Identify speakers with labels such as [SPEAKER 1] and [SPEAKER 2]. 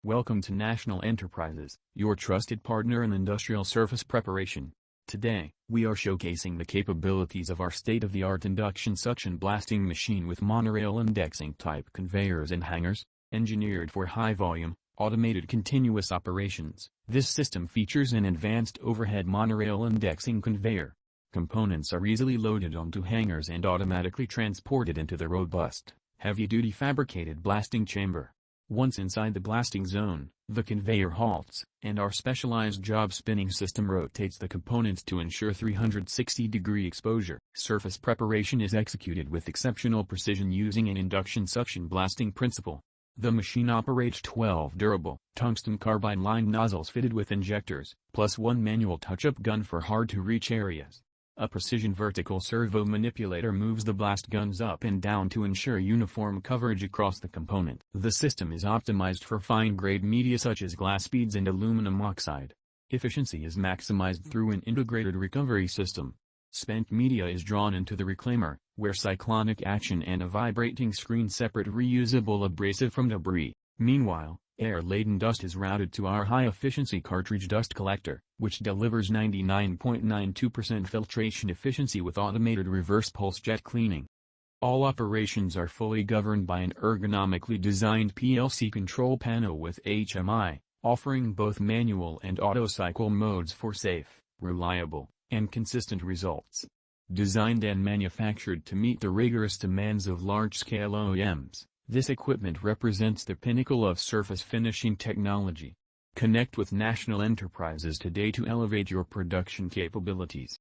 [SPEAKER 1] Welcome to National Enterprises, your trusted partner in industrial surface preparation. Today, we are showcasing the capabilities of our state-of-the-art induction suction blasting machine with monorail indexing type conveyors and hangers, engineered for high-volume, automated continuous operations. This system features an advanced overhead monorail indexing conveyor. Components are easily loaded onto hangers and automatically transported into the robust, heavy-duty fabricated blasting chamber. Once inside the blasting zone, the conveyor halts, and our specialized job spinning system rotates the components to ensure 360-degree exposure. Surface preparation is executed with exceptional precision using an induction suction blasting principle. The machine operates 12 durable, tungsten carbide-lined nozzles fitted with injectors, plus one manual touch-up gun for hard-to-reach areas. A precision vertical servo manipulator moves the blast guns up and down to ensure uniform coverage across the component. The system is optimized for fine-grade media such as glass beads and aluminum oxide. Efficiency is maximized through an integrated recovery system. Spent media is drawn into the reclaimer, where cyclonic action and a vibrating screen separate reusable abrasive from debris. Meanwhile, air-laden dust is routed to our high-efficiency cartridge dust collector, which delivers 99.92% filtration efficiency with automated reverse pulse jet cleaning. All operations are fully governed by an ergonomically designed PLC control panel with HMI, offering both manual and auto cycle modes for safe, reliable, and consistent results. Designed and manufactured to meet the rigorous demands of large-scale OEMs, this equipment represents the pinnacle of surface finishing technology. Connect with National Enterprises today to elevate your production capabilities.